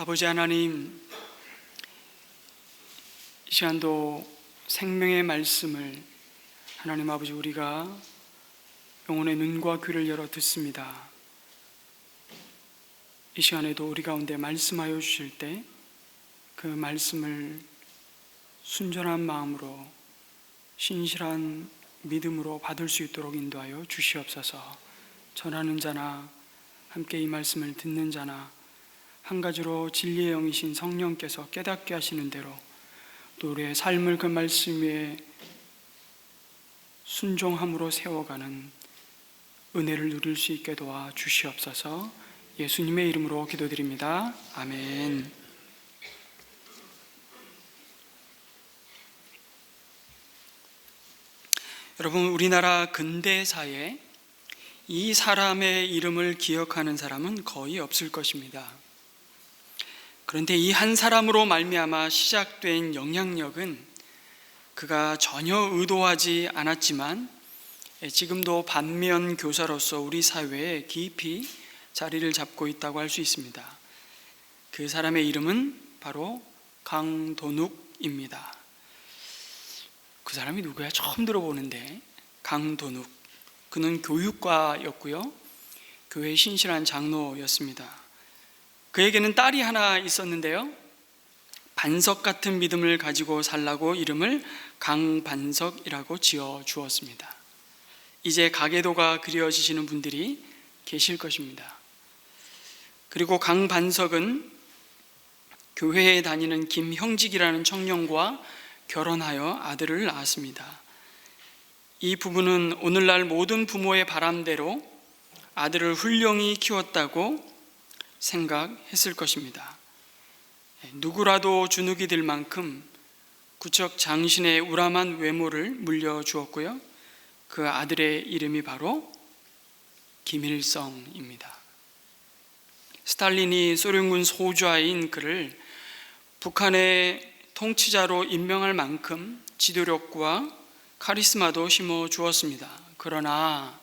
아버지 하나님, 이 시간도 생명의 말씀을 하나님 아버지 우리가 영혼의 눈과 귀를 열어 듣습니다. 이 시간에도 우리 가운데 말씀하여 주실 때 그 말씀을 순전한 마음으로 신실한 믿음으로 받을 수 있도록 인도하여 주시옵소서. 전하는 자나 함께 이 말씀을 듣는 자나 한 가지로 진리의 영이신 성령께서 깨닫게 하시는 대로 또 우리의 삶을 그 말씀 위에 순종함으로 세워가는 은혜를 누릴 수 있게 도와 주시옵소서. 예수님의 이름으로 기도드립니다. 아멘. 여러분, 우리나라 근대사에 이 사람의 이름을 기억하는 사람은 거의 없을 것입니다. 그런데 이 한 사람으로 말미암아 시작된 영향력은 그가 전혀 의도하지 않았지만 지금도 반면 교사로서 우리 사회에 깊이 자리를 잡고 있다고 할 수 있습니다. 그 사람의 이름은 바로 강도눅입니다. 그 사람이 누구야? 처음 들어보는데. 강도눅, 그는 교육과였고요, 교회의 신실한 장로였습니다. 그에게는 딸이 하나 있었는데요, 반석 같은 믿음을 가지고 살라고 이름을 강반석이라고 지어 주었습니다. 이제 가계도가 그려지시는 분들이 계실 것입니다. 그리고 강반석은 교회에 다니는 김형직이라는 청년과 결혼하여 아들을 낳았습니다. 이 부부는 오늘날 모든 부모의 바람대로 아들을 훌륭히 키웠다고 생각했을 것입니다. 누구라도 주눅이 들 만큼 구척 장신의 우람한 외모를 물려주었고요, 그 아들의 이름이 바로 김일성입니다. 스탈린이 소련군 소좌인 그를 북한의 통치자로 임명할 만큼 지도력과 카리스마도 심어 주었습니다. 그러나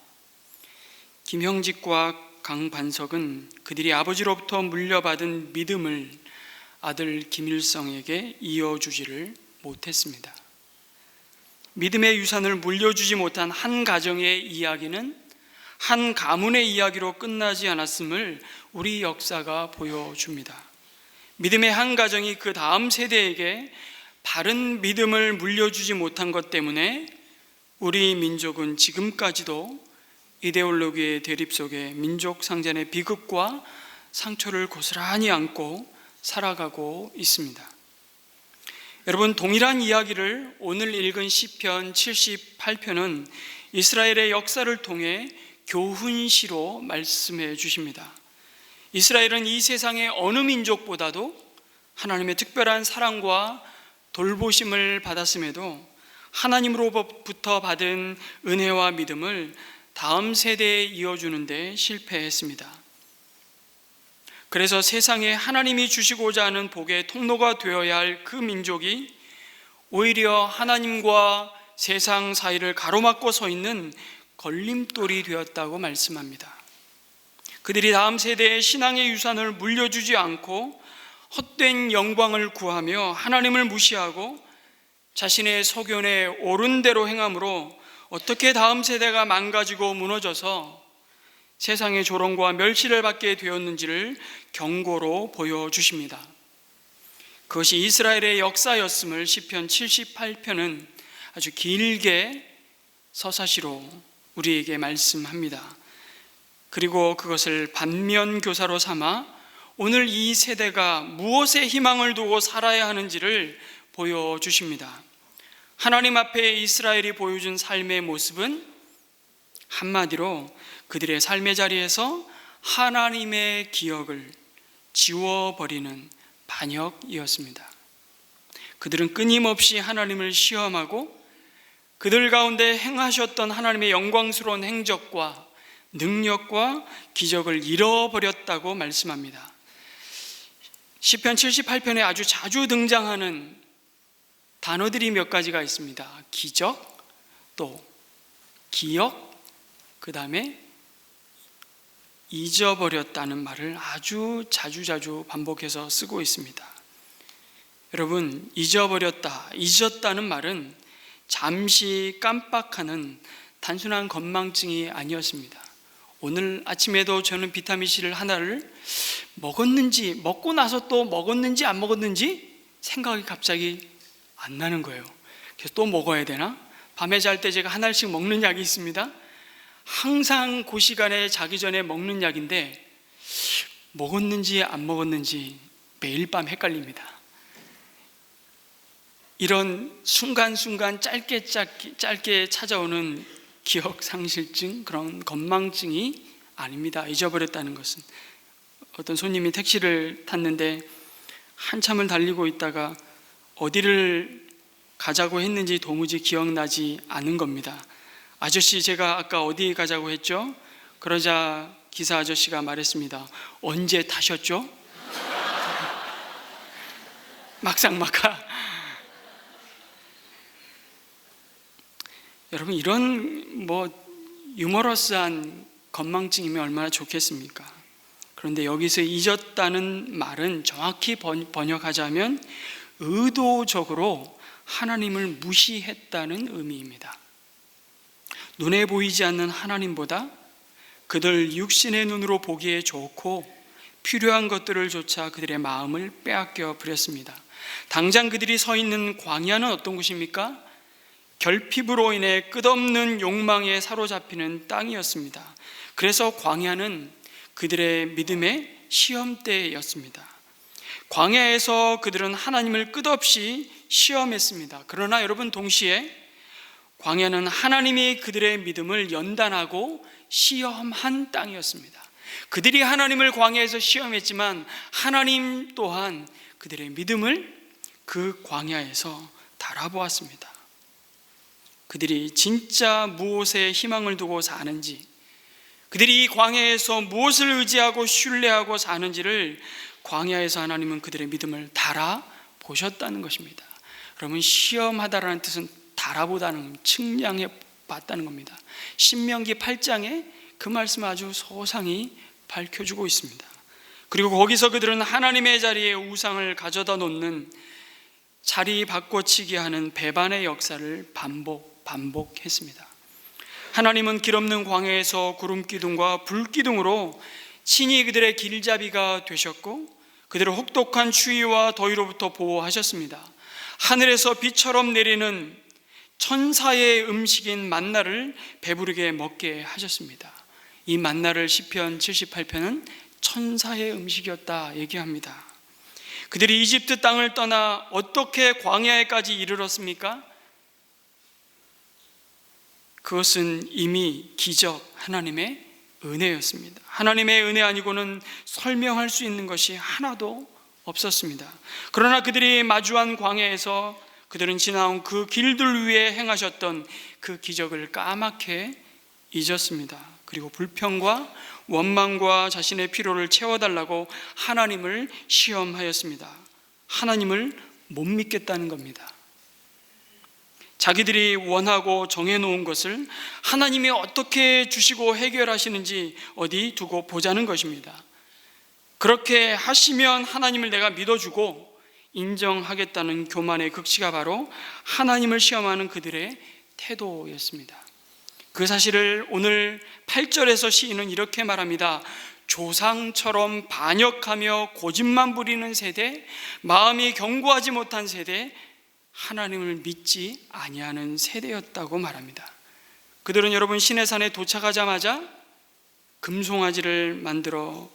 김형직과 강반석은 그들이 아버지로부터 물려받은 믿음을 아들 김일성에게 이어주지를 못했습니다. 믿음의 유산을 물려주지 못한 한 가정의 이야기는 한 가문의 이야기로 끝나지 않았음을 우리 역사가 보여줍니다. 믿음의 한 가정이 그 다음 세대에게 바른 믿음을 물려주지 못한 것 때문에 우리 민족은 지금까지도 이데올로기의 대립 속에 민족 상잔의 비극과 상처를 고스란히 안고 살아가고 있습니다. 여러분, 동일한 이야기를 오늘 읽은 시편 78편은 이스라엘의 역사를 통해 교훈시로 말씀해 주십니다. 이스라엘은 이 세상의 어느 민족보다도 하나님의 특별한 사랑과 돌보심을 받았음에도 하나님으로부터 받은 은혜와 믿음을 다음 세대에 이어주는 데 실패했습니다. 그래서 세상에 하나님이 주시고자 하는 복의 통로가 되어야 할 그 민족이 오히려 하나님과 세상 사이를 가로막고 서 있는 걸림돌이 되었다고 말씀합니다. 그들이 다음 세대의 신앙의 유산을 물려주지 않고 헛된 영광을 구하며 하나님을 무시하고 자신의 소견에 옳은 대로 행함으로 어떻게 다음 세대가 망가지고 무너져서 세상의 조롱과 멸시를 받게 되었는지를 경고로 보여주십니다. 그것이 이스라엘의 역사였음을 시편 78편은 아주 길게 서사시로 우리에게 말씀합니다. 그리고 그것을 반면교사로 삼아 오늘 이 세대가 무엇에 희망을 두고 살아야 하는지를 보여주십니다. 하나님 앞에 이스라엘이 보여준 삶의 모습은 한마디로 그들의 삶의 자리에서 하나님의 기억을 지워버리는 반역이었습니다. 그들은 끊임없이 하나님을 시험하고 그들 가운데 행하셨던 하나님의 영광스러운 행적과 능력과 기적을 잃어버렸다고 말씀합니다. 시편 78편에 아주 자주 등장하는 단어들이 몇 가지가 있습니다. 기적, 또 기억, 그 다음에 잊어버렸다는 말을 아주 자주자주 반복해서 쓰고 있습니다. 여러분, 잊어버렸다, 잊었다는 말은 잠시 깜빡하는 단순한 건망증이 아니었습니다. 오늘 아침에도 저는 비타민C를 하나를 먹었는지, 먹고 나서 또 먹었는지 안 먹었는지 생각이 갑자기 안 나는 거예요. 그래서 또 먹어야 되나? 밤에 잘 때 제가 하나씩 먹는 약이 있습니다. 항상 그 시간에 자기 전에 먹는 약인데 먹었는지 안 먹었는지 매일 밤 헷갈립니다. 이런 순간순간 짧게 찾아오는 기억 상실증, 그런 건망증이 아닙니다. 잊어버렸다는 것은. 어떤 손님이 택시를 탔는데 한참을 달리고 있다가 어디를 가자고 했는지 도무지 기억나지 않은 겁니다. 아저씨, 제가 아까 어디 가자고 했죠? 그러자 기사 아저씨가 말했습니다. 언제 타셨죠? 막상막하. 여러분, 이런 유머러스한 건망증이면 얼마나 좋겠습니까? 그런데 여기서 잊었다는 말은 정확히 번역하자면 의도적으로 하나님을 무시했다는 의미입니다. 눈에 보이지 않는 하나님보다 그들 육신의 눈으로 보기에 좋고 필요한 것들을 조차 그들의 마음을 빼앗겨 버렸습니다. 당장 그들이 서 있는 광야는 어떤 곳입니까? 결핍으로 인해 끝없는 욕망에 사로잡히는 땅이었습니다. 그래서 광야는 그들의 믿음의 시험대였습니다. 광야에서 그들은 하나님을 끝없이 시험했습니다. 그러나 여러분, 동시에 광야는 하나님이 그들의 믿음을 연단하고 시험한 땅이었습니다. 그들이 하나님을 광야에서 시험했지만 하나님 또한 그들의 믿음을 그 광야에서 달아보았습니다. 그들이 진짜 무엇에 희망을 두고 사는지, 그들이 이 광야에서 무엇을 의지하고 신뢰하고 사는지를 광야에서 하나님은 그들의 믿음을 달아보셨다는 것입니다. 그러면 시험하다라는 뜻은 달아보다는, 측량해 봤다는 겁니다. 신명기 8장에 그 말씀을 아주 소상히 밝혀주고 있습니다. 그리고 거기서 그들은 하나님의 자리에 우상을 가져다 놓는, 자리 바꿔치기 하는 배반의 역사를 반복했습니다. 하나님은 길없는 광야에서 구름기둥과 불기둥으로 친히 그들의 길잡이가 되셨고 그들을 혹독한 추위와 더위로부터 보호하셨습니다. 하늘에서 비처럼 내리는 천사의 음식인 만나를 배부르게 먹게 하셨습니다. 이 만나를 시편 78편은 천사의 음식이었다 얘기합니다. 그들이 이집트 땅을 떠나 어떻게 광야에까지 이르렀습니까? 그것은 이미 기적, 하나님의 은혜였습니다. 하나님의 은혜 아니고는 설명할 수 있는 것이 하나도 없었습니다. 그러나 그들이 마주한 광야에서 그들은 지나온 그 길들 위에 행하셨던 그 기적을 까맣게 잊었습니다. 그리고 불평과 원망과 자신의 필요를 채워달라고 하나님을 시험하였습니다. 하나님을 못 믿겠다는 겁니다. 자기들이 원하고 정해놓은 것을 하나님이 어떻게 주시고 해결하시는지 어디 두고 보자는 것입니다. 그렇게 하시면 하나님을 내가 믿어주고 인정하겠다는 교만의 극치가 바로 하나님을 시험하는 그들의 태도였습니다. 그 사실을 오늘 8절에서 시인은 이렇게 말합니다. 조상처럼 반역하며 고집만 부리는 세대, 마음이 견고하지 못한 세대, 하나님을 믿지 아니하는 세대였다고 말합니다. 그들은 여러분 시내산에 도착하자마자 금송아지를 만들어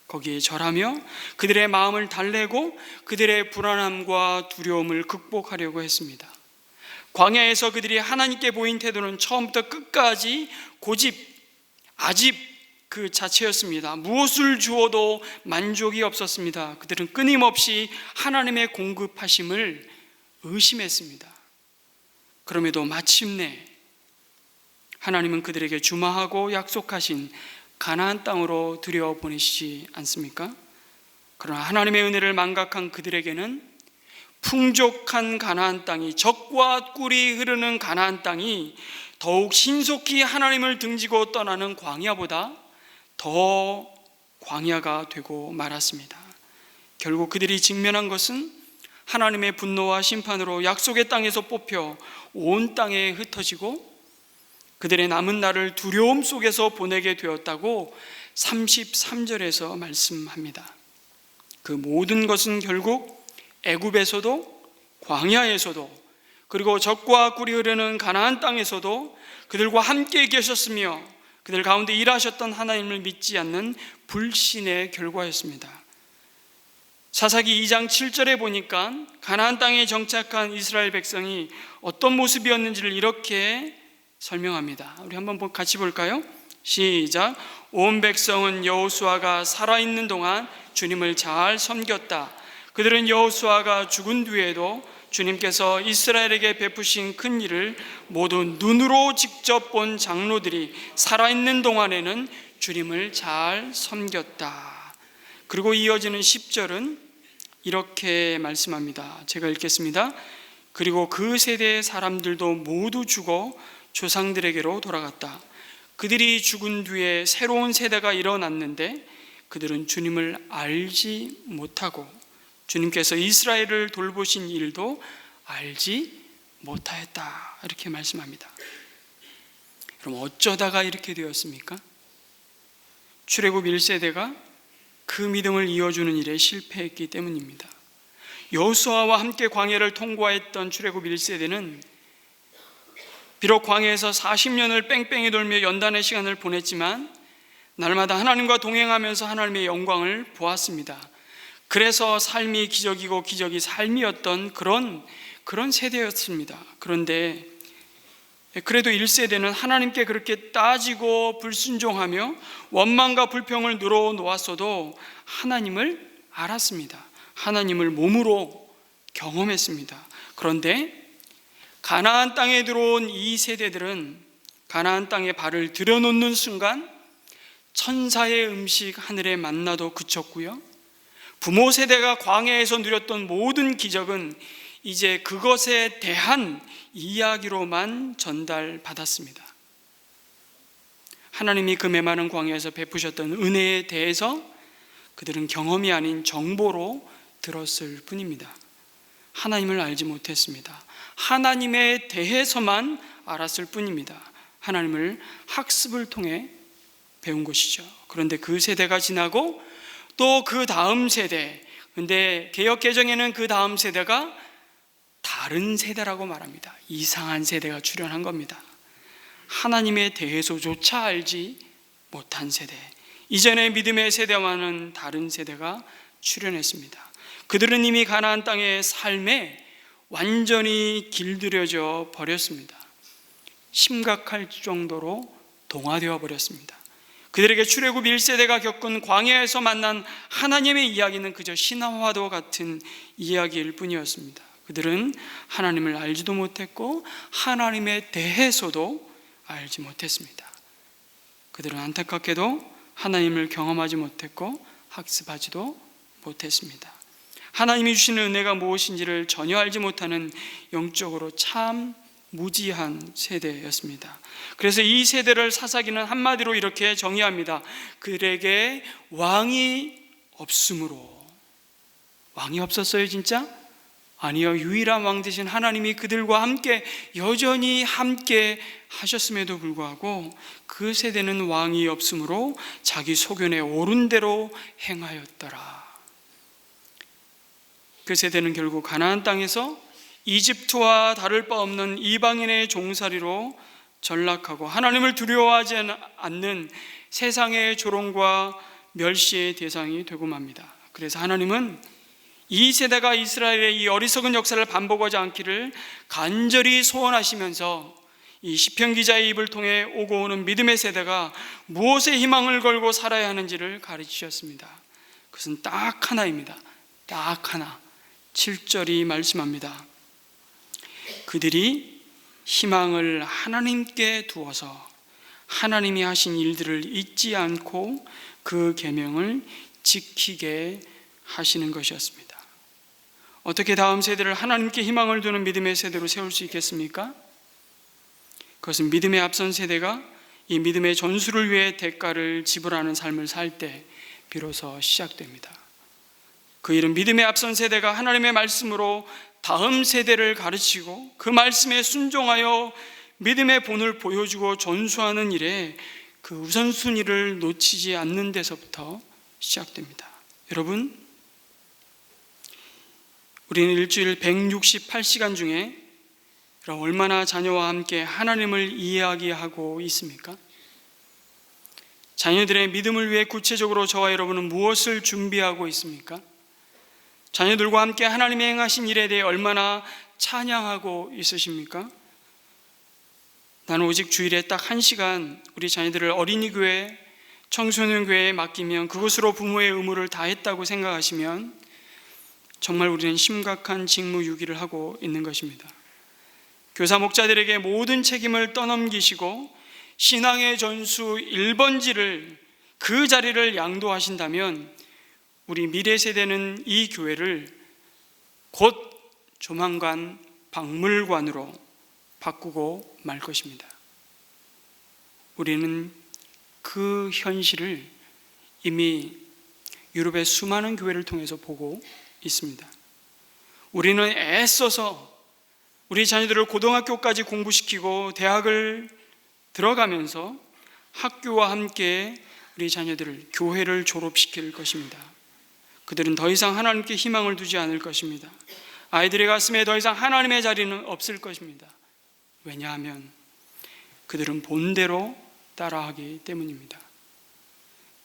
거기에 절하며 그들의 마음을 달래고 그들의 불안함과 두려움을 극복하려고 했습니다. 광야에서 그들이 하나님께 보인 태도는 처음부터 끝까지 고집, 아집 그 자체였습니다. 무엇을 주어도 만족이 없었습니다. 그들은 끊임없이 하나님의 공급하심을 의심했습니다. 그럼에도 마침내 하나님은 그들에게 주마하고 약속하신 가나안 땅으로 들여보내시지 않습니까? 그러나 하나님의 은혜를 망각한 그들에게는 풍족한 가나안 땅이, 젖과 꿀이 흐르는 가나안 땅이 더욱 신속히 하나님을 등지고 떠나는 광야보다 더 광야가 되고 말았습니다. 결국 그들이 직면한 것은 하나님의 분노와 심판으로 약속의 땅에서 뽑혀 온 땅에 흩어지고 그들의 남은 날을 두려움 속에서 보내게 되었다고 33절에서 말씀합니다. 그 모든 것은 결국 애굽에서도 광야에서도 그리고 젖과 꿀이 흐르는 가나안 땅에서도 그들과 함께 계셨으며 그들 가운데 일하셨던 하나님을 믿지 않는 불신의 결과였습니다. 사사기 2장 7절에 보니까 가나안 땅에 정착한 이스라엘 백성이 어떤 모습이었는지를 이렇게 설명합니다. 우리 한번 같이 볼까요? 시작. 온 백성은 여호수아가 살아있는 동안 주님을 잘 섬겼다. 그들은 여호수아가 죽은 뒤에도 주님께서 이스라엘에게 베푸신 큰 일을 모두 눈으로 직접 본 장로들이 살아있는 동안에는 주님을 잘 섬겼다. 그리고 이어지는 10절은 이렇게 말씀합니다. 제가 읽겠습니다. 그리고 그 세대의 사람들도 모두 죽어 조상들에게로 돌아갔다. 그들이 죽은 뒤에 새로운 세대가 일어났는데 그들은 주님을 알지 못하고 주님께서 이스라엘을 돌보신 일도 알지 못하였다. 이렇게 말씀합니다. 그럼 어쩌다가 이렇게 되었습니까? 출애굽 1세대가 그 믿음을 이어주는 일에 실패했기 때문입니다. 여호수아와 함께 광야를 통과했던 출애굽 1세대는 비록 광야에서 40년을 뺑뺑이 돌며 연단의 시간을 보냈지만 날마다 하나님과 동행하면서 하나님의 영광을 보았습니다. 그래서 삶이 기적이고 기적이 삶이었던 그런 세대였습니다. 그런데 그래도 1세대는 하나님께 그렇게 따지고 불순종하며 원망과 불평을 늘어놓았어도 하나님을 알았습니다. 하나님을 몸으로 경험했습니다. 그런데 가나안 땅에 들어온 이 세대들은 가나안 땅에 발을 들여놓는 순간 천사의 음식 하늘의 만나도 그쳤고요, 부모 세대가 광야에서 누렸던 모든 기적은 이제 그것에 대한 이야기로만 전달받았습니다. 하나님이 그 메마른 광야에서 베푸셨던 은혜에 대해서 그들은 경험이 아닌 정보로 들었을 뿐입니다. 하나님을 알지 못했습니다. 하나님에 대해서만 알았을 뿐입니다. 하나님을 학습을 통해 배운 것이죠. 그런데 그 세대가 지나고 또 그 다음 세대, 근데 개역 개정에는 그 다음 세대가 다른 세대라고 말합니다. 이상한 세대가 출현한 겁니다. 하나님에 대해서조차 알지 못한 세대, 이전의 믿음의 세대와는 다른 세대가 출현했습니다. 그들은 이미 가나안 땅의 삶에 완전히 길들여져 버렸습니다. 심각할 정도로 동화되어 버렸습니다. 그들에게 출애굽 1세대가 겪은 광야에서 만난 하나님의 이야기는 그저 신화와도 같은 이야기일 뿐이었습니다. 그들은 하나님을 알지도 못했고 하나님에 대해서도 알지 못했습니다. 그들은 안타깝게도 하나님을 경험하지 못했고 학습하지도 못했습니다. 하나님이 주시는 은혜가 무엇인지를 전혀 알지 못하는 영적으로 참 무지한 세대였습니다. 그래서 이 세대를 사사기는 한마디로 이렇게 정의합니다. 그들에게 왕이 없으므로. 왕이 없었어요 진짜? 아니요, 유일한 왕 되신 하나님이 그들과 함께 여전히 함께 하셨음에도 불구하고 그 세대는 왕이 없으므로 자기 소견에 옳은 대로 행하였더라. 그 세대는 결국 가나안 땅에서 이집트와 다를 바 없는 이방인의 종살이로 전락하고 하나님을 두려워하지 않는 세상의 조롱과 멸시의 대상이 되고 맙니다. 그래서 하나님은 이 세대가 이스라엘의 이 어리석은 역사를 반복하지 않기를 간절히 소원하시면서 이 시편 기자의 입을 통해 오고 오는 믿음의 세대가 무엇에 희망을 걸고 살아야 하는지를 가르치셨습니다. 그것은 딱 하나입니다. 딱 하나. 7절이 말씀합니다. 그들이 희망을 하나님께 두어서 하나님이 하신 일들을 잊지 않고 그 계명을 지키게 하시는 것이었습니다. 어떻게 다음 세대를 하나님께 희망을 두는 믿음의 세대로 세울 수 있겠습니까? 그것은 믿음의 앞선 세대가 이 믿음의 전수를 위해 대가를 지불하는 삶을 살 때 비로소 시작됩니다. 그 일은 믿음의 앞선 세대가 하나님의 말씀으로 다음 세대를 가르치고 그 말씀에 순종하여 믿음의 본을 보여주고 전수하는 일에 그 우선순위를 놓치지 않는 데서부터 시작됩니다. 여러분, 우리는 일주일 168시간 중에 얼마나 자녀와 함께 하나님을 이야기하고 있습니까? 자녀들의 믿음을 위해 구체적으로 저와 여러분은 무엇을 준비하고 있습니까? 자녀들과 함께 하나님이 행하신 일에 대해 얼마나 찬양하고 있으십니까? 나는 오직 주일에 딱 1시간 우리 자녀들을 어린이교회, 청소년교회에 맡기면 그것으로 부모의 의무를 다했다고 생각하시면 정말 우리는 심각한 직무유기를 하고 있는 것입니다. 교사 목자들에게 모든 책임을 떠넘기시고 신앙의 전수 1번지를 그 자리를 양도하신다면 우리 미래 세대는 이 교회를 곧 조만간 박물관으로 바꾸고 말 것입니다. 우리는 그 현실을 이미 유럽의 수많은 교회를 통해서 보고 있습니다. 우리는 애써서 우리 자녀들을 고등학교까지 공부시키고 대학을 들어가면서 학교와 함께 우리 자녀들을 교회를 졸업시킬 것입니다. 그들은 더 이상 하나님께 희망을 두지 않을 것입니다. 아이들의 가슴에 더 이상 하나님의 자리는 없을 것입니다. 왜냐하면 그들은 본대로 따라하기 때문입니다.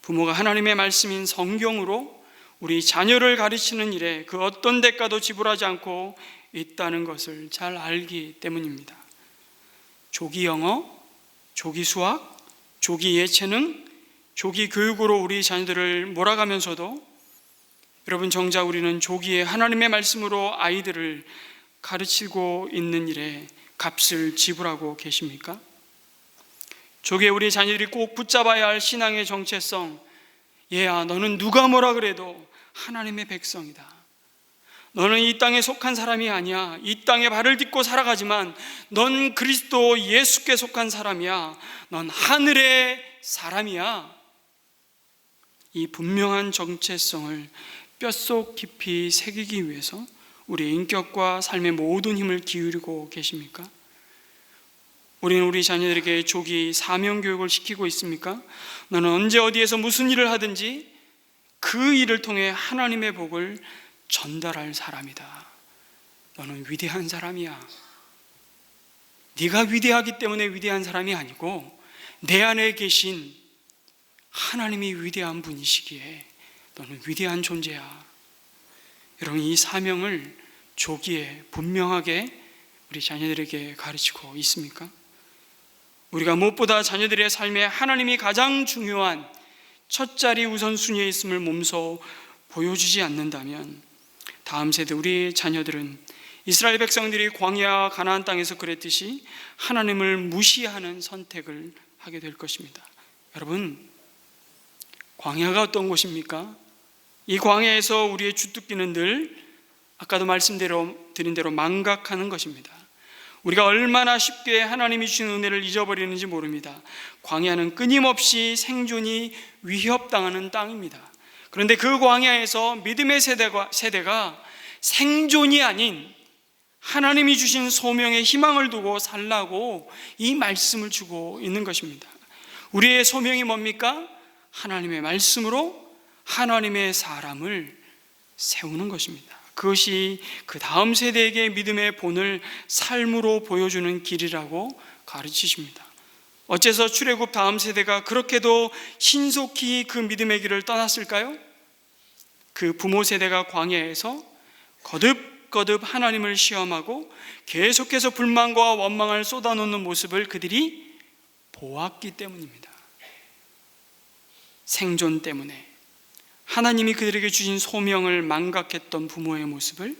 부모가 하나님의 말씀인 성경으로 우리 자녀를 가르치는 일에 그 어떤 대가도 지불하지 않고 있다는 것을 잘 알기 때문입니다. 조기 영어, 조기 수학, 조기 예체능, 조기 교육으로 우리 자녀들을 몰아가면서도 여러분, 정작 우리는 조기에 하나님의 말씀으로 아이들을 가르치고 있는 일에 값을 지불하고 계십니까? 조기에 우리 자녀들이 꼭 붙잡아야 할 신앙의 정체성, 얘야 너는 누가 뭐라 그래도 하나님의 백성이다. 너는 이 땅에 속한 사람이 아니야. 이 땅에 발을 딛고 살아가지만 넌 그리스도 예수께 속한 사람이야. 넌 하늘의 사람이야. 이 분명한 정체성을 뼛속 깊이 새기기 위해서 우리 인격과 삶의 모든 힘을 기울이고 계십니까? 우리는 우리 자녀들에게 조기 사명 교육을 시키고 있습니까? 너는 언제 어디에서 무슨 일을 하든지 그 일을 통해 하나님의 복을 전달할 사람이다. 너는 위대한 사람이야. 네가 위대하기 때문에 위대한 사람이 아니고 내 안에 계신 하나님이 위대한 분이시기에 너는 위대한 존재야. 여러분, 이 사명을 조기에 분명하게 우리 자녀들에게 가르치고 있습니까? 우리가 무엇보다 자녀들의 삶에 하나님이 가장 중요한 첫 자리 우선순위에 있음을 몸소 보여주지 않는다면 다음 세대 우리 자녀들은 이스라엘 백성들이 광야 가나안 땅에서 그랬듯이 하나님을 무시하는 선택을 하게 될 것입니다. 여러분, 광야가 어떤 곳입니까? 이 광야에서 우리의 주특기는 늘 아까도 말씀드린 대로 망각하는 것입니다. 우리가 얼마나 쉽게 하나님이 주신 은혜를 잊어버리는지 모릅니다. 광야는 끊임없이 생존이 위협당하는 땅입니다. 그런데 그 광야에서 믿음의 세대가 생존이 아닌 하나님이 주신 소명에 희망을 두고 살라고 이 말씀을 주고 있는 것입니다. 우리의 소명이 뭡니까? 하나님의 말씀으로 하나님의 사람을 세우는 것입니다. 그것이 그 다음 세대에게 믿음의 본을 삶으로 보여주는 길이라고 가르치십니다. 어째서 출애굽 다음 세대가 그렇게도 신속히 그 믿음의 길을 떠났을까요? 그 부모 세대가 광야에서 거듭거듭 하나님을 시험하고 계속해서 불만과 원망을 쏟아놓는 모습을 그들이 보았기 때문입니다. 생존 때문에 하나님이 그들에게 주신 소명을 망각했던 부모의 모습을,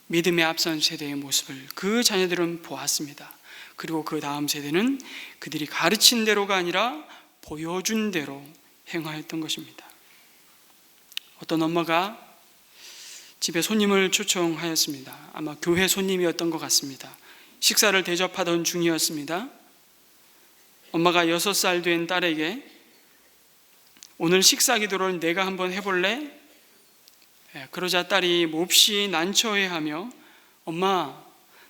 믿음의 앞선 세대의 모습을 그 자녀들은 보았습니다. 그리고 그 다음 세대는 그들이 가르친 대로가 아니라 보여준 대로 행하였던 것입니다. 어떤 엄마가 집에 손님을 초청하였습니다. 아마 교회 손님이었던 것 같습니다. 식사를 대접하던 중이었습니다. 엄마가 6살 된 딸에게 오늘 식사 기도를 내가 한번 해볼래? 그러자 딸이 몹시 난처해하며 엄마,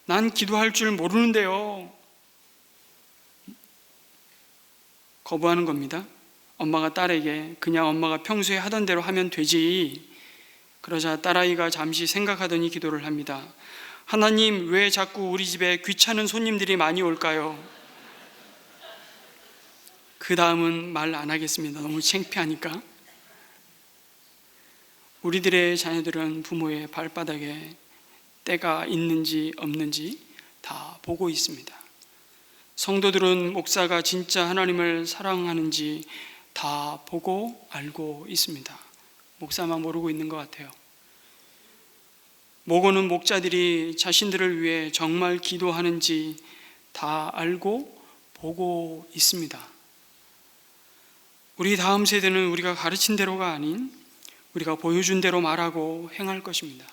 난 기도할 줄 모르는데요. 거부하는 겁니다. 엄마가 딸에게 그냥 엄마가 평소에 하던 대로 하면 되지. 그러자 딸아이가 잠시 생각하더니 기도를 합니다. 하나님, 왜 자꾸 우리 집에 귀찮은 손님들이 많이 올까요? 그 다음은 말 안 하겠습니다. 너무 창피하니까. 우리들의 자녀들은 부모의 발바닥에 때가 있는지 없는지 다 보고 있습니다. 성도들은 목사가 진짜 하나님을 사랑하는지 다 보고 알고 있습니다. 목사만 모르고 있는 것 같아요. 목오는 목자들이 자신들을 위해 정말 기도하는지 다 알고 보고 있습니다. 우리 다음 세대는 우리가 가르친 대로가 아닌 우리가 보여준 대로 말하고 행할 것입니다.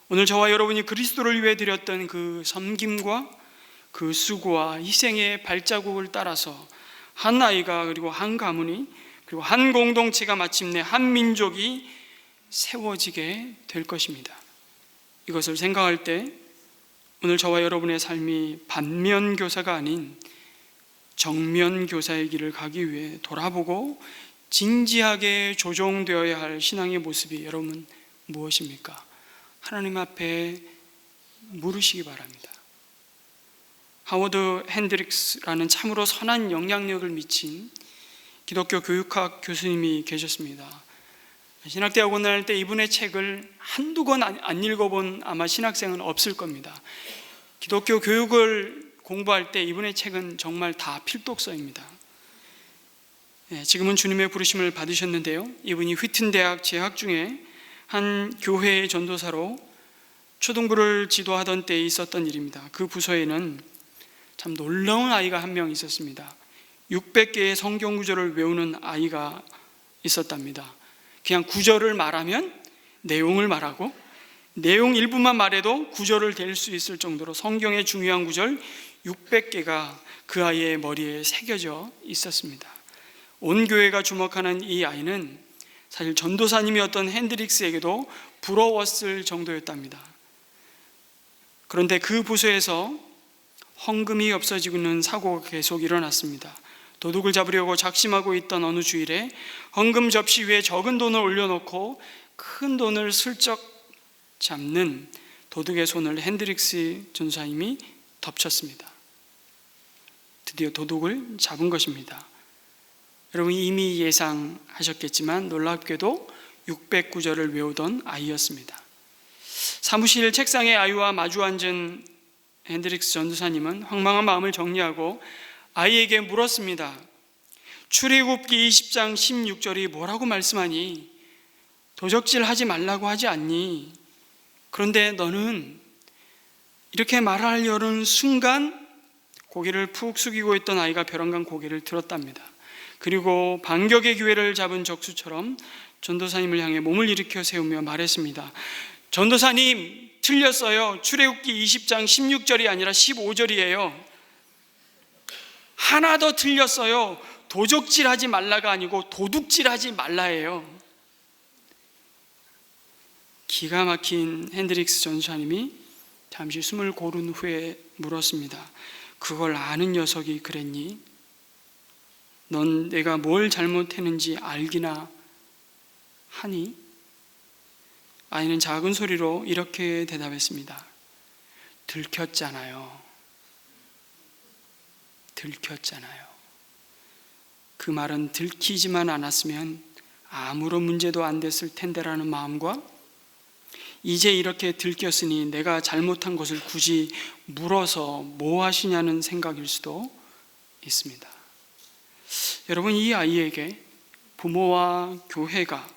오늘 저와 여러분이 그리스도를 위해 드렸던 그 섬김과 그 수고와 희생의 발자국을 따라서 한 아이가 그리고 한 가문이 그리고 한 공동체가 마침내 한 민족이 세워지게 될 것입니다. 이것을 생각할 때 오늘 저와 여러분의 삶이 반면교사가 아닌 정면교사의 길을 가기 위해 돌아보고 진지하게 조정되어야 할 신앙의 모습이 여러분 무엇입니까? 하나님 앞에 물으시기 바랍니다. 하워드 핸드릭스라는 참으로 선한 영향력을 미친 기독교 교육학 교수님이 계셨습니다. 신학대학원 다닐 때 이분의 책을 한두 권 안 읽어본 아마 신학생은 없을 겁니다. 기독교 교육을 공부할 때 이분의 책은 정말 다 필독서입니다. 지금은 주님의 부르심을 받으셨는데요, 이분이 휘튼 대학 재학 중에 한 교회의 전도사로 초등부를 지도하던 때에 있었던 일입니다. 그 부서에는 참 놀라운 아이가 한 명 있었습니다. 600개의 성경 구절을 외우는 아이가 있었답니다. 그냥 구절을 말하면 내용을 말하고 내용 일부만 말해도 구절을 댈 수 있을 정도로 성경의 중요한 구절 600개가 그 아이의 머리에 새겨져 있었습니다. 온 교회가 주목하는 이 아이는 사실 전도사님이었던 핸드릭스에게도 부러웠을 정도였답니다. 그런데 그 부서에서 헌금이 없어지고 있는 사고가 계속 일어났습니다. 도둑을 잡으려고 작심하고 있던 어느 주일에 헌금 접시 위에 적은 돈을 올려놓고 큰 돈을 슬쩍 잡는 도둑의 손을 핸드릭스 전도사님이 덮쳤습니다. 드디어 도둑을 잡은 것입니다. 여러분 이미 예상하셨겠지만 놀랍게도 600구절을 외우던 아이였습니다. 사무실 책상에 아이와 마주 앉은 핸드릭스 전도사님은 황망한 마음을 정리하고 아이에게 물었습니다. 출애굽기 20장 16절이 뭐라고 말씀하니? 도적질 하지 말라고 하지 않니? 그런데 너는 이렇게 말하려는 순간 고개를 푹 숙이고 있던 아이가 벼랑간 고개를 들었답니다. 그리고 반격의 기회를 잡은 적수처럼 전도사님을 향해 몸을 일으켜 세우며 말했습니다. 전도사님, 틀렸어요. 출애굽기 20장 16절이 아니라 15절이에요. 하나 더 틀렸어요. 도적질하지 말라가 아니고 도둑질하지 말라예요. 기가 막힌 핸드릭스 전도사님이 잠시 숨을 고른 후에 물었습니다. 그걸 아는 녀석이 그랬니? 넌 내가 뭘 잘못했는지 알기나 하니? 아이는 작은 소리로 이렇게 대답했습니다. 들켰잖아요. 들켰잖아요. 그 말은 들키지만 않았으면 아무런 문제도 안 됐을 텐데라는 마음과 이제 이렇게 들켰으니 내가 잘못한 것을 굳이 물어서 뭐 하시냐는 생각일 수도 있습니다. 여러분, 이 아이에게 부모와 교회가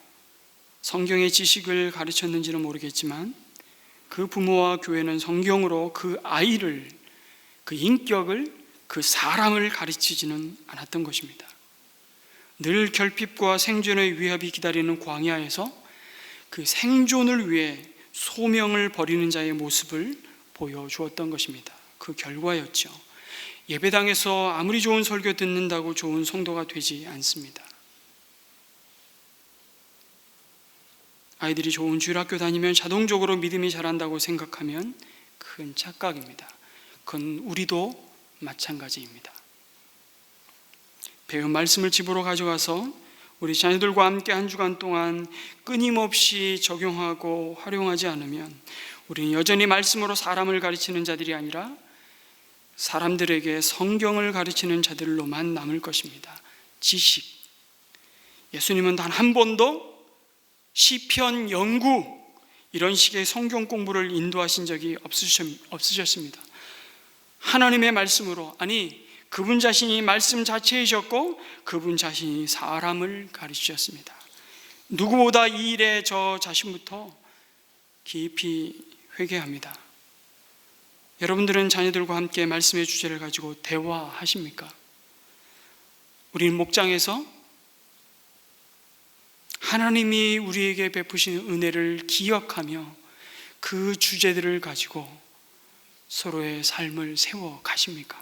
성경의 지식을 가르쳤는지는 모르겠지만 그 부모와 교회는 성경으로 그 아이를, 그 인격을, 그 사람을 가르치지는 않았던 것입니다. 늘 결핍과 생존의 위협이 기다리는 광야에서 그 생존을 위해 소명을 버리는 자의 모습을 보여주었던 것입니다. 그 결과였죠. 예배당에서 아무리 좋은 설교 듣는다고 좋은 성도가 되지 않습니다. 아이들이 좋은 주일학교 다니면 자동적으로 믿음이 자란다고 생각하면 큰 착각입니다. 그건 우리도 마찬가지입니다. 배운 말씀을 집으로 가져가서 우리 자녀들과 함께 한 주간 동안 끊임없이 적용하고 활용하지 않으면 우리는 여전히 말씀으로 사람을 가르치는 자들이 아니라 사람들에게 성경을 가르치는 자들로만 남을 것입니다. 지식. 예수님은 단 한 번도 시편 연구 이런 식의 성경 공부를 인도하신 적이 없으셨습니다. 하나님의 말씀으로, 아니 그분 자신이 말씀 자체이셨고 그분 자신이 사람을 가르치셨습니다. 누구보다 이 일에 저 자신부터 깊이 회개합니다. 여러분들은 자녀들과 함께 말씀의 주제를 가지고 대화하십니까? 우리는 목장에서 하나님이 우리에게 베푸신 은혜를 기억하며 그 주제들을 가지고 서로의 삶을 세워 가십니까?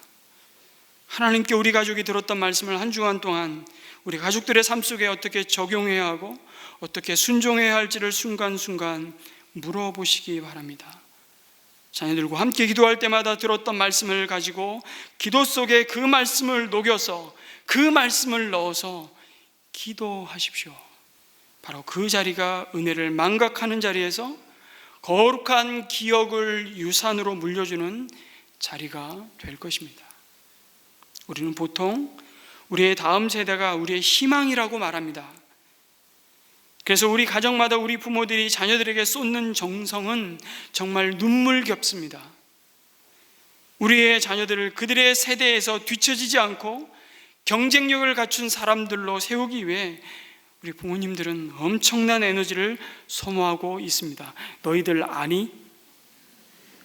하나님께 우리 가족이 들었던 말씀을 한 주간 동안 우리 가족들의 삶 속에 어떻게 적용해야 하고 어떻게 순종해야 할지를 순간순간 물어보시기 바랍니다. 자녀들과 함께 기도할 때마다 들었던 말씀을 가지고 기도 속에 그 말씀을 녹여서 그 말씀을 넣어서 기도하십시오. 바로 그 자리가 은혜를 망각하는 자리에서 거룩한 기억을 유산으로 물려주는 자리가 될 것입니다. 우리는 보통 우리의 다음 세대가 우리의 희망이라고 말합니다. 그래서 우리 가정마다 우리 부모들이 자녀들에게 쏟는 정성은 정말 눈물겹습니다. 우리의 자녀들을 그들의 세대에서 뒤처지지 않고 경쟁력을 갖춘 사람들로 세우기 위해 우리 부모님들은 엄청난 에너지를 소모하고 있습니다. 너희들 아니?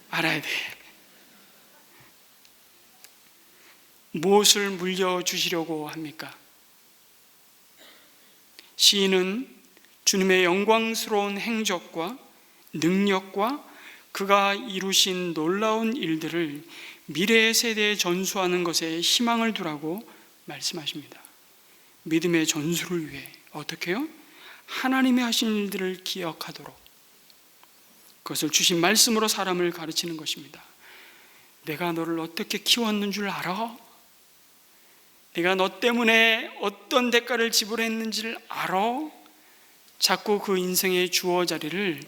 알아야 돼. 무엇을 물려주시려고 합니까? 시인은 주님의 영광스러운 행적과 능력과 그가 이루신 놀라운 일들을 미래의 세대에 전수하는 것에 희망을 두라고 말씀하십니다. 믿음의 전수를 위해 어떻게 해요? 하나님이 하신 일들을 기억하도록 그것을 주신 말씀으로 사람을 가르치는 것입니다. 내가 너를 어떻게 키웠는 줄 알아? 내가 너 때문에 어떤 대가를 지불했는지를 알아? 자꾸 그 인생의 주어 자리를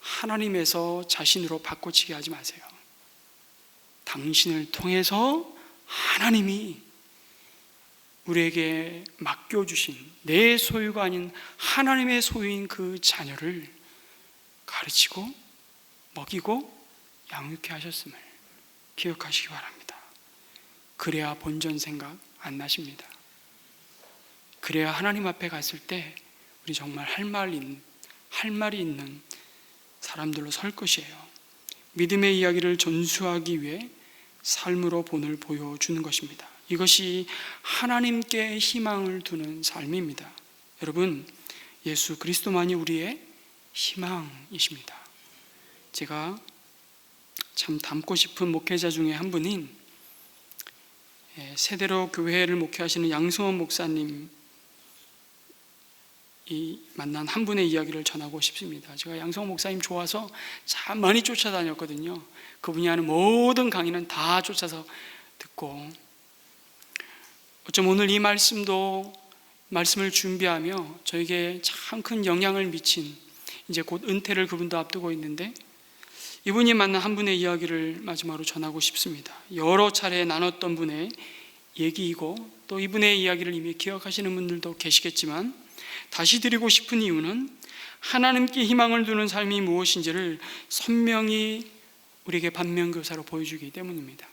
하나님에서 자신으로 바꿔치기 하지 마세요. 당신을 통해서 하나님이 우리에게 맡겨주신 내 소유가 아닌 하나님의 소유인 그 자녀를 가르치고 먹이고 양육해 하셨음을 기억하시기 바랍니다. 그래야 본전 생각 안 나십니다. 그래야 하나님 앞에 갔을 때 우리 정말 할 말이 있는 사람들로 설 것이에요. 믿음의 이야기를 전수하기 위해 삶으로 본을 보여주는 것입니다. 이것이 하나님께 희망을 두는 삶입니다. 여러분, 예수 그리스도만이 우리의 희망이십니다. 제가 참 닮고 싶은 목회자 중에 한 분인 세대로 교회를 목회하시는 양승원 목사님 만난 한 분의 이야기를 전하고 싶습니다. 제가 양승원 목사님 좋아서 참 많이 쫓아다녔거든요. 그분이 하는 모든 강의는 다 쫓아서 듣고, 어쩜 오늘 이 말씀을 준비하며 저에게 참 큰 영향을 미친, 이제 곧 은퇴를 그분도 앞두고 있는데, 이분이 만난 한 분의 이야기를 마지막으로 전하고 싶습니다. 여러 차례 나눴던 분의 얘기이고 또 이분의 이야기를 이미 기억하시는 분들도 계시겠지만, 다시 드리고 싶은 이유는 하나님께 희망을 두는 삶이 무엇인지를 선명히 우리에게 반면교사로 보여주기 때문입니다.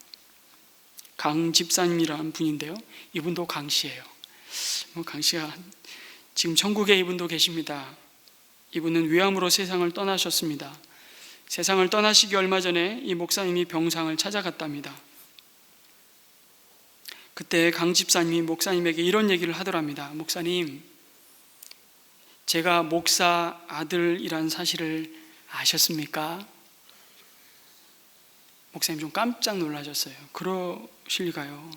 강 집사님이라는 분인데요, 이분도 강씨예요. 강씨가 지금 천국에 이분도 계십니다. 이분은 위암으로 세상을 떠나셨습니다. 세상을 떠나시기 얼마 전에 이 목사님이 병상을 찾아갔답니다. 그때 강 집사님이 목사님에게 이런 얘기를 하더랍니다. 목사님, 제가 목사 아들이란 사실을 아셨습니까? 목사님 좀 깜짝 놀라셨어요. 그러실 리가요.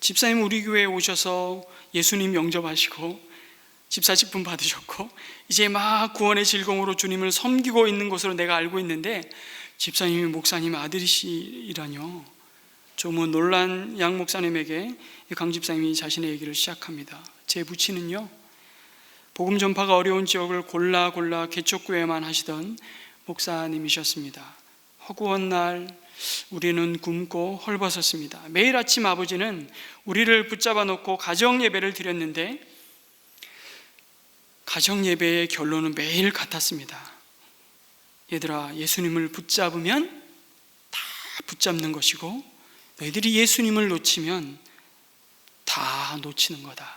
집사님 우리 교회에 오셔서 예수님 영접하시고 집사직분 받으셨고 이제 막 구원의 즐거움으로 주님을 섬기고 있는 것으로 내가 알고 있는데 집사님이 목사님 아들이시라뇨. 좀 놀란 양 목사님에게 강 집사님이 자신의 얘기를 시작합니다. 제 부친은요, 복음 전파가 어려운 지역을 골라 개척교회만 하시던 목사님이셨습니다. 허구한 날 우리는 굶고 헐벗었습니다. 매일 아침 아버지는 우리를 붙잡아 놓고 가정 예배를 드렸는데 가정 예배의 결론은 매일 같았습니다. 얘들아, 예수님을 붙잡으면 다 붙잡는 것이고 너희들이 예수님을 놓치면 다 놓치는 거다.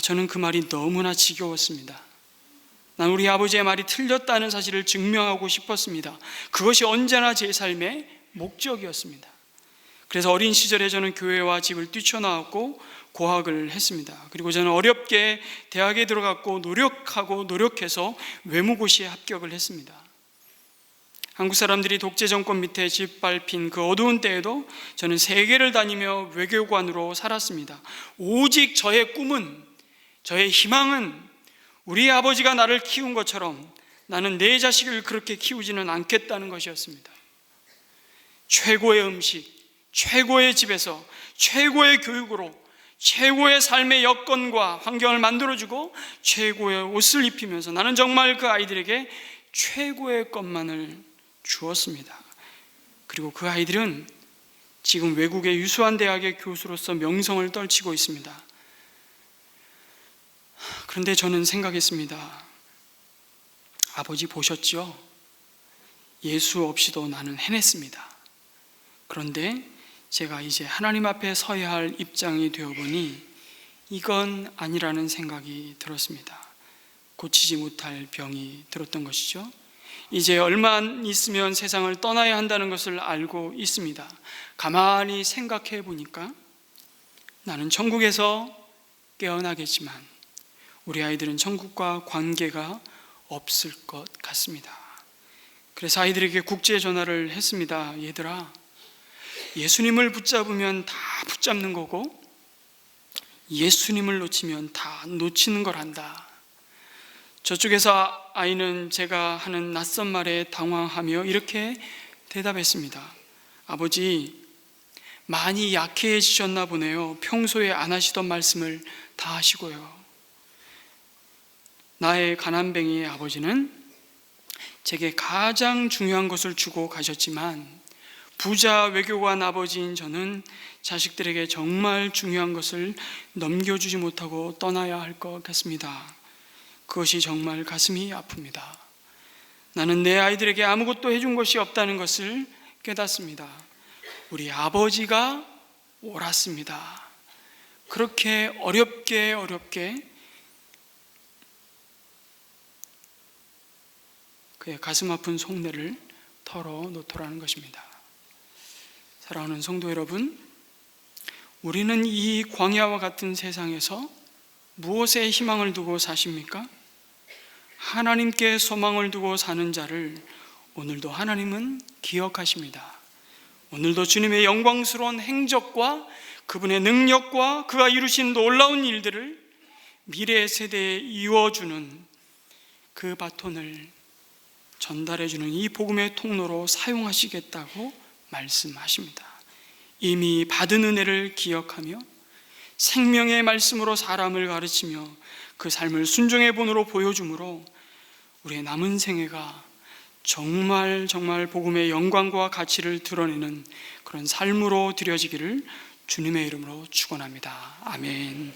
저는 그 말이 너무나 지겨웠습니다. 난 우리 아버지의 말이 틀렸다는 사실을 증명하고 싶었습니다. 그것이 언제나 제 삶의 목적이었습니다. 그래서 어린 시절에 저는 교회와 집을 뛰쳐나왔고 고학을 했습니다. 그리고 저는 어렵게 대학에 들어갔고 노력해서 외무고시에 합격을 했습니다. 한국 사람들이 독재 정권 밑에 짓밟힌 그 어두운 때에도 저는 세계를 다니며 외교관으로 살았습니다. 오직 저의 꿈은, 저의 희망은 우리 아버지가 나를 키운 것처럼 나는 내 자식을 그렇게 키우지는 않겠다는 것이었습니다. 최고의 음식, 최고의 집에서 최고의 교육으로 최고의 삶의 여건과 환경을 만들어주고 최고의 옷을 입히면서 나는 정말 그 아이들에게 최고의 것만을 주었습니다. 그리고 그 아이들은 지금 외국의 유수한 대학의 교수로서 명성을 떨치고 있습니다. 그런데 저는 생각했습니다. 아버지 보셨죠? 예수 없이도 나는 해냈습니다. 그런데 제가 이제 하나님 앞에 서야 할 입장이 되어보니 이건 아니라는 생각이 들었습니다. 고치지 못할 병이 들었던 것이죠. 이제 얼마 안 있으면 세상을 떠나야 한다는 것을 알고 있습니다. 가만히 생각해 보니까 나는 천국에서 깨어나겠지만 우리 아이들은 천국과 관계가 없을 것 같습니다. 그래서 아이들에게 국제 전화를 했습니다. 얘들아, 예수님을 붙잡으면 다 붙잡는 거고 예수님을 놓치면 다 놓치는 걸 안다. 저쪽에서 아이는 제가 하는 낯선 말에 당황하며 이렇게 대답했습니다. 아버지, 많이 약해지셨나 보네요. 평소에 안 하시던 말씀을 다 하시고요. 나의 가난뱅이의 아버지는 제게 가장 중요한 것을 주고 가셨지만 부자 외교관 아버지인 저는 자식들에게 정말 중요한 것을 넘겨주지 못하고 떠나야 할 것 같습니다. 그것이 정말 가슴이 아픕니다. 나는 내 아이들에게 아무것도 해준 것이 없다는 것을 깨닫습니다. 우리 아버지가 옳았습니다. 그렇게 어렵게 그의 가슴 아픈 속내를 털어놓더라는 것입니다. 사랑하는 성도 여러분, 우리는 이 광야와 같은 세상에서 무엇에 희망을 두고 사십니까? 하나님께 소망을 두고 사는 자를 오늘도 하나님은 기억하십니다. 오늘도 주님의 영광스러운 행적과 그분의 능력과 그가 이루신 놀라운 일들을 미래 세대에 이어주는 그 바톤을 전달해주는 이 복음의 통로로 사용하시겠다고 말씀하십니다. 이미 받은 은혜를 기억하며 생명의 말씀으로 사람을 가르치며 그 삶을 순종의 본으로 보여주므로 우리의 남은 생애가 정말 복음의 영광과 가치를 드러내는 그런 삶으로 드려지기를 주님의 이름으로 축원합니다. 아멘.